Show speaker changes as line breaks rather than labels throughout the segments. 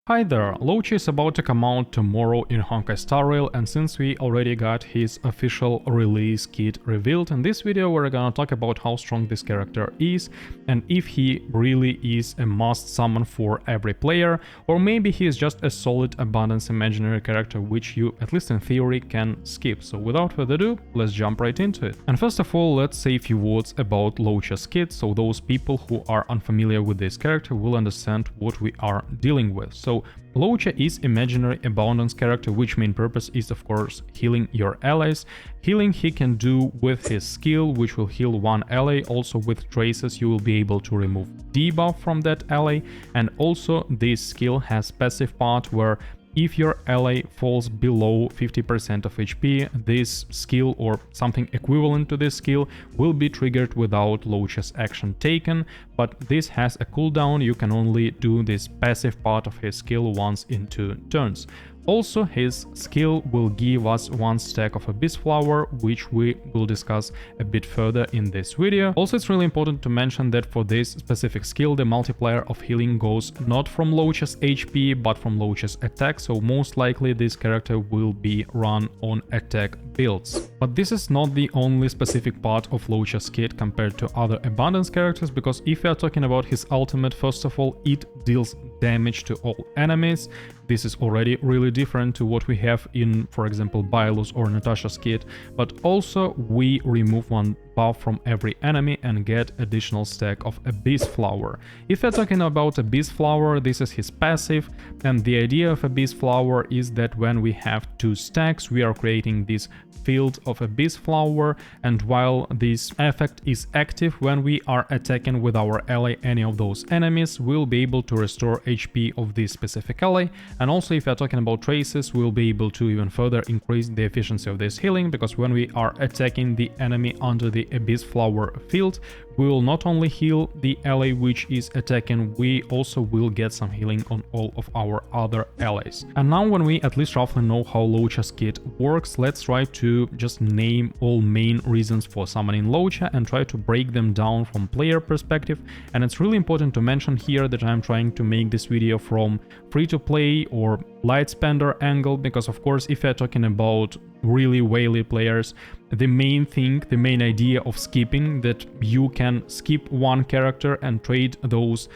Hi there, Luocha is about to come out tomorrow in Honkai Star Rail, and since we already got his official release kit revealed, in this video we're gonna talk about how strong this character is and if he really is a must summon for every player, or maybe he is just a solid abundance imaginary character which you, at least in theory, can skip. So without further ado, let's jump right into it. And first of all, let's say a few words about Luocha's kit, so those people who are unfamiliar with this character will understand what we are dealing with. So Luocha is imaginary abundance character, which main purpose is of course healing your allies. Healing he can do with his skill, which will heal one ally. Also with traces you will be able to remove debuff from that ally, and also this skill has passive part where if your ally falls below 50% of HP, this skill or something equivalent to this skill will be triggered without Luocha's action taken, but this has a cooldown. You can only do this passive part of his skill once in 2 turns. Also, his skill will give us 1 stack of Abyss Flower, which we will discuss a bit further in this video. Also, it's really important to mention that for this specific skill, the multiplier of healing goes not from Luocha's HP, but from Luocha's attack, so most likely this character will be run on attack builds. But this is not the only specific part of Luocha's kit compared to other abundance characters, because if we are talking about his ultimate, first of all, it deals damage to all enemies. This is already really different to what we have in, for example, Bailu's or Natasha's kit, but also we remove 1 buff from every enemy and get additional stack of Abyss Flower. If we're talking about Abyss Flower, this is his passive, and the idea of Abyss Flower is that when we have 2 stacks, we are creating this field of Abyss Flower, and while this effect is active, when we are attacking with our ally any of those enemies, we'll be able to restore HP of this specific ally. And also if we are talking about traces, we'll be able to even further increase the efficiency of this healing, because when we are attacking the enemy under the Abyss Flower field, we will not only heal the ally which is attacking, we also will get some healing on all of our other allies. And now when we at least roughly know how Luocha's kit works, let's try to just name all main reasons for summoning Luocha and try to break them down from player perspective. And it's really important to mention here that I'm trying to make this video from free-to-play or light spender angle, because of course if you're talking about really whaley players, the main idea of skipping, that you can skip one character and trade those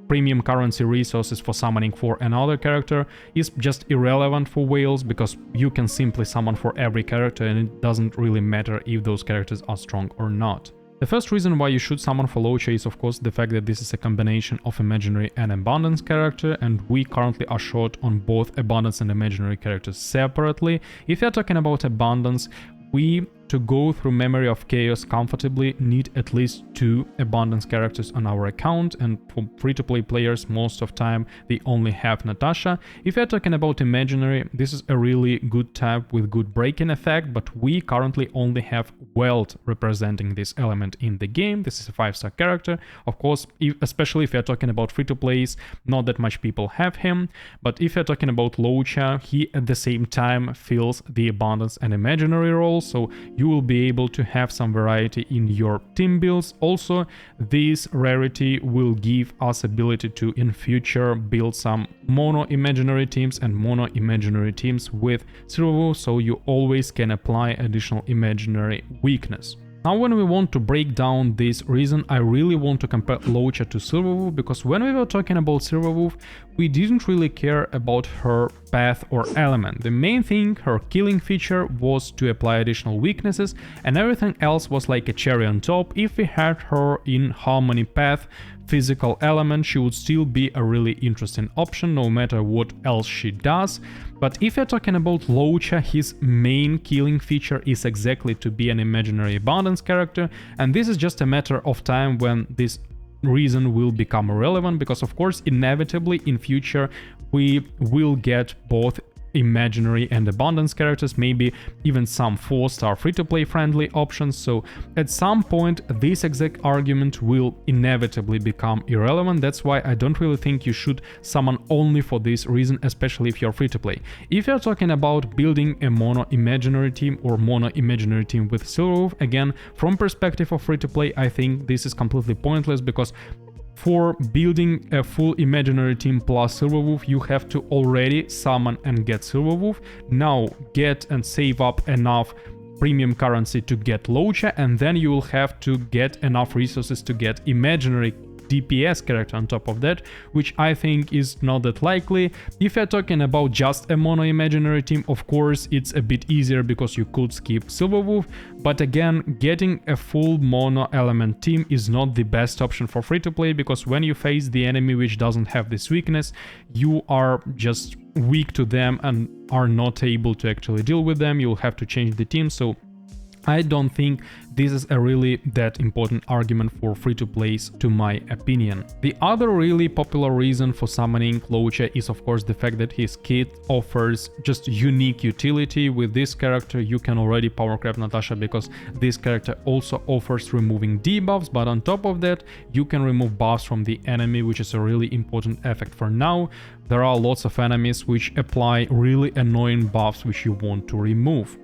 premium currency resources for summoning for another character, is just irrelevant for whales, because you can simply summon for every character and it doesn't really matter if those characters are strong or not. The first reason why you should summon for Luocha is of course the fact that this is a combination of imaginary and abundance character, and we currently are short on both abundance and imaginary characters separately. If you're talking about abundance, we, to go through Memory of Chaos comfortably, need at least 2 abundance characters on our account, and for free-to-play players most of time they only have Natasha. If you're talking about imaginary, this is a really good type with good breaking effect, but we currently only have Weld representing this element in the game. This is a 5-star character. Of course, especially if you're talking about free-to-plays, not that much people have him, but if you're talking about Luocha, he at the same time fills the abundance and imaginary roles, so you will be able to have some variety in your team builds. Also, this rarity will give us ability to in future build some mono imaginary teams and mono imaginary teams with Silverwolf, so you always can apply additional imaginary weakness. Now when we want to break down this reason, I really want to compare Luocha to Silverwolf, because when we were talking about Silverwolf, we didn't really care about her path or element. The main thing, her killing feature, was to apply additional weaknesses, and everything else was like a cherry on top. If we had her in Harmony path, physical element, she would still be a really interesting option no matter what else she does. But if you're talking about Luocha, his main killing feature is exactly to be an imaginary abundance character, and this is just a matter of time when this reason will become irrelevant, because of course inevitably in future we will get both imaginary and abundance characters, maybe even some 4-star free-to-play friendly options. So at some point this exact argument will inevitably become irrelevant. That's why I don't really think you should summon only for this reason, especially if you're free-to-play. If you're talking about building a mono imaginary team or mono imaginary team with Silverwolf, again, from perspective of free-to-play, I think this is completely pointless, because for building a full imaginary team plus Silverwolf, you have to already summon and get Silverwolf, now get and save up enough premium currency to get Luocha, and then you will have to get enough resources to get imaginary DPS character on top of that, which I think is not that likely. If you're talking about just a mono imaginary team, of course it's a bit easier because you could skip Silverwolf, but again, getting a full mono element team is not the best option for free to play, because when you face the enemy which doesn't have this weakness, you are just weak to them and are not able to actually deal with them. You'll have to change the team, so I don't think this is a really that important argument for free-to-plays, to my opinion. The other really popular reason for summoning Luocha is of course the fact that his kit offers just unique utility. With this character you can already power grab Natasha, because this character also offers removing debuffs, but on top of that you can remove buffs from the enemy, which is a really important effect for now. There are lots of enemies which apply really annoying buffs which you want to remove.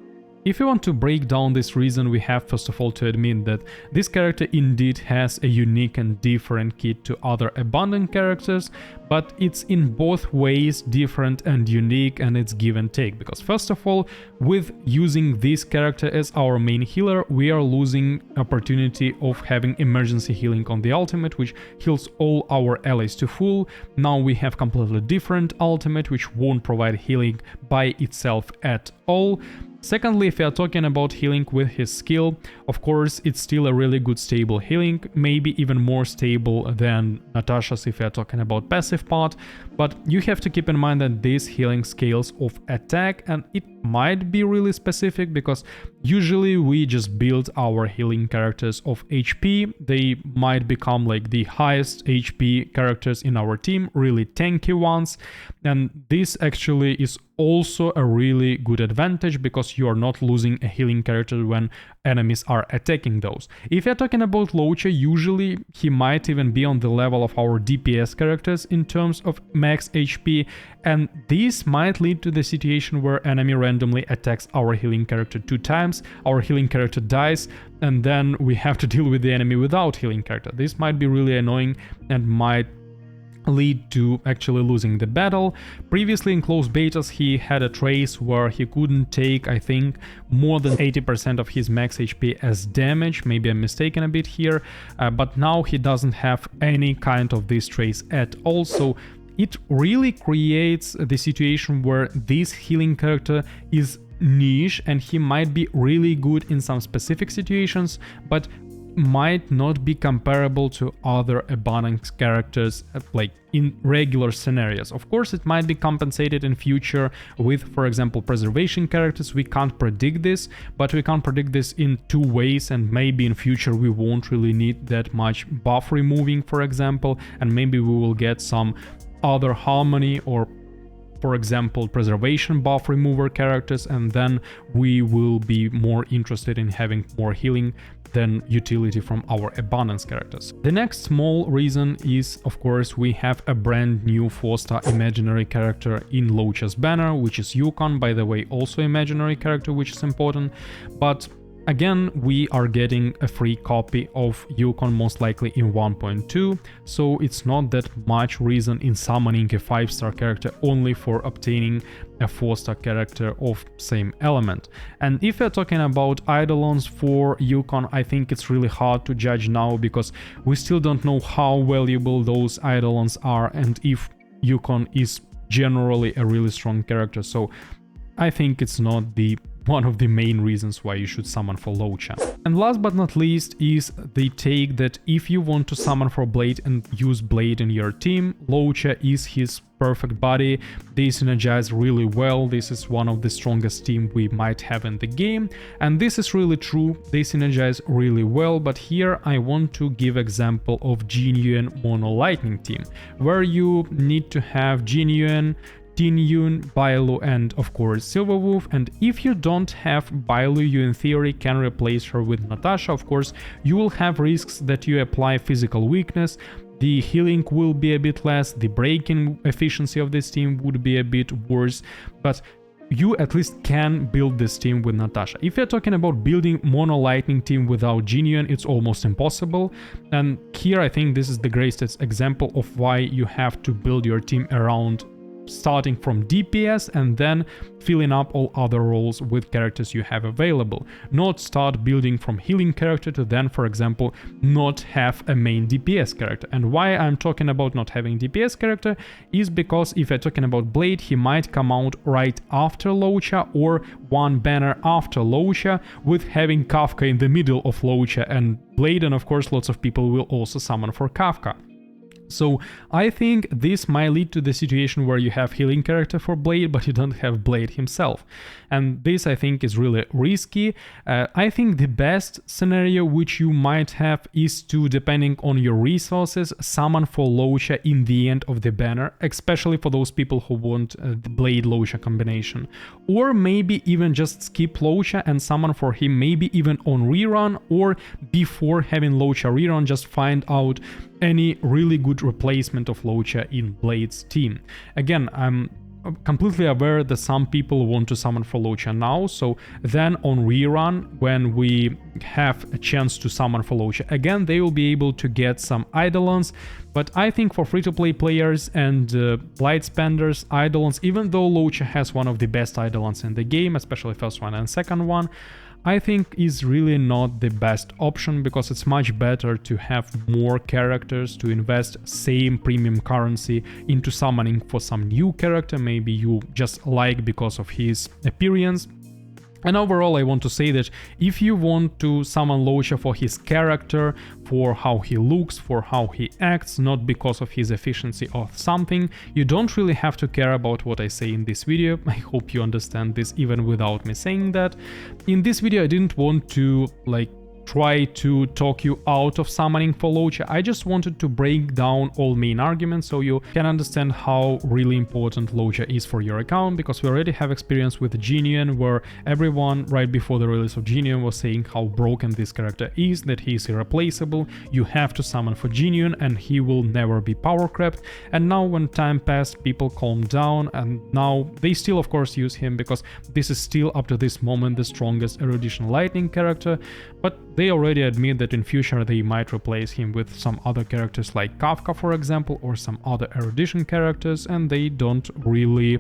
If you want to break down this reason, we have first of all to admit that this character indeed has a unique and different kit to other abundant characters, but it's in both ways different and unique, and it's give and take. Because first of all, with using this character as our main healer, we are losing opportunity of having emergency healing on the ultimate, which heals all our allies to full. Now we have completely different ultimate, which won't provide healing by itself at all. Secondly, if we are talking about healing with his skill, of course it's still a really good stable healing, maybe even more stable than Natasha's if we are talking about passive part, but you have to keep in mind that this healing scales of attack, and it might be really specific because usually we just build our healing characters of HP. They might become like the highest HP characters in our team, really tanky ones, and this actually is also a really good advantage because you are not losing a healing character when enemies are attacking those. If you're talking about Luocha, usually he might even be on the level of our DPS characters in terms of max HP, and this might lead to the situation where enemy randomly attacks our healing character 2 times, our healing character dies, and then we have to deal with the enemy without healing character. This might be really annoying and might lead to actually losing the battle. Previously in closed betas he had a trace where he couldn't take, I think, more than 80% of his max HP as damage. Maybe I'm mistaken a bit here, but now he doesn't have any kind of this trace at all, so it really creates the situation where this healing character is niche and he might be really good in some specific situations, but might not be comparable to other abundant characters like in regular scenarios. Of course it might be compensated in future with, for example, preservation characters. We can't predict this, but we can predict this in 2 ways, and maybe in future we won't really need that much buff removing, for example, and maybe we will get some other harmony or, for example, preservation buff remover characters, and then we will be more interested in having more healing than utility from our abundance characters. The next small reason is, of course, we have a brand new 4-star imaginary character in Luocha's banner, which is Yukon, by the way, also imaginary character, which is important, but again, we are getting a free copy of Yukon most likely in 1.2, so it's not that much reason in summoning a 5-star character only for obtaining a 4-star character of same element. And if we're talking about eidolons for Yukon, I think it's really hard to judge now because we still don't know how valuable those eidolons are and if Yukon is generally a really strong character, so I think it's not one of the main reasons why you should summon for Luocha. And last but not least is the take that if you want to summon for Blade and use Blade in your team, Luocha is his perfect buddy. They synergize really well. This is one of the strongest team we might have in the game, and this is really true. They synergize really well, but here I want to give example of genuine mono lightning team, where you need to have genuine Tinyun, Bailu, and of course Silverwolf, and if you don't have Bailu, you in theory can replace her with Natasha. Of course, you will have risks that you apply physical weakness, the healing will be a bit less, the breaking efficiency of this team would be a bit worse, but you at least can build this team with Natasha. If you're talking about building mono lightning team without Genuine, it's almost impossible. And here I think this is the greatest example of why you have to build your team around starting from DPS and then filling up all other roles with characters you have available. Not start building from healing character to then, for example, not have a main DPS character. And why I'm talking about not having DPS character is because if you're talking about Blade, he might come out right after Luocha or one banner after Luocha, with having Kafka in the middle of Luocha and Blade, and of course lots of people will also summon for Kafka. So I think this might lead to the situation where you have healing character for Blade, but you don't have Blade himself. And this I think is really risky. I think the best scenario which you might have is to, depending on your resources, summon for Luocha in the end of the banner, especially for those people who want the Blade Luocha combination. Or maybe even just skip Luocha and summon for him maybe even on rerun, or before having Luocha rerun, just find out any really good replacement of Luocha in Blade's team. Again, I'm completely aware that some people want to summon for Luocha now, so then on rerun, when we have a chance to summon for Luocha again, they will be able to get some Eidolons. But I think for free-to-play players and light spenders, Eidolons, even though Luocha has one of the best Eidolons in the game, especially first one and second one, I think is really not the best option, because it's much better to have more characters, to invest same premium currency into summoning for some new character maybe you just like because of his appearance. And overall, I want to say that if you want to summon Luocha for his character, for how he looks, for how he acts, not because of his efficiency or something, you don't really have to care about what I say in this video. I hope you understand this even without me saying that. In this video, I didn't want to try to talk you out of summoning for Luocha. I just wanted to break down all main arguments so you can understand how really important Luocha is for your account, because we already have experience with Genuine, where everyone right before the release of Genuine was saying how broken this character is, that he is irreplaceable, you have to summon for Genuine and he will never be power crept. And now when time passed, people calmed down, and now they still of course use him because this is still up to this moment the strongest erudition lightning character, but they already admit that in future they might replace him with some other characters like Kafka, for example, or some other erudition characters, and they don't really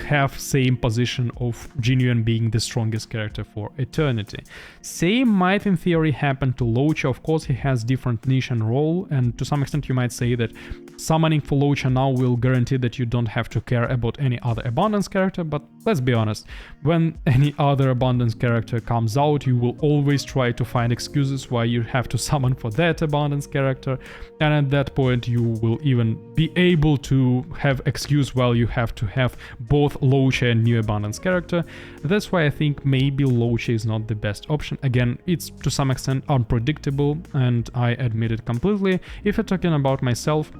have same position of Genuine being the strongest character for eternity. Same might in theory happen to Luocha. Of course he has different niche and role, and to some extent you might say that summoning for Luocha now will guarantee that you don't have to care about any other abundance character, but let's be honest, when any other abundance character comes out, you will always try to find excuses why you have to summon for that abundance character, and at that point you will even be able to have excuse while you have to have both Luocha and new abundance character. That's why I think maybe Luocha is not the best option. Again, it's to some extent unpredictable, and I admit it completely. If you're talking about myself,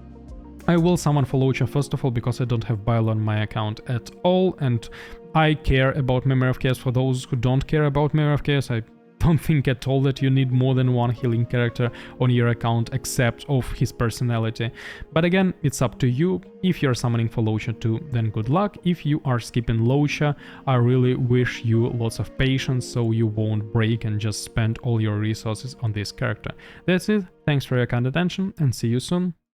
I will summon for Luocha first of all because I don't have Bile on my account at all, and I care about Memory of Chaos. For those who don't care about Memory of Chaos, I don't think at all that you need more than one healing character on your account except of his personality. But again, it's up to you. If you're summoning for Luocha too, then good luck. If you are skipping Luocha, I really wish you lots of patience so you won't break and just spend all your resources on this character. That's it. Thanks for your kind attention and see you soon.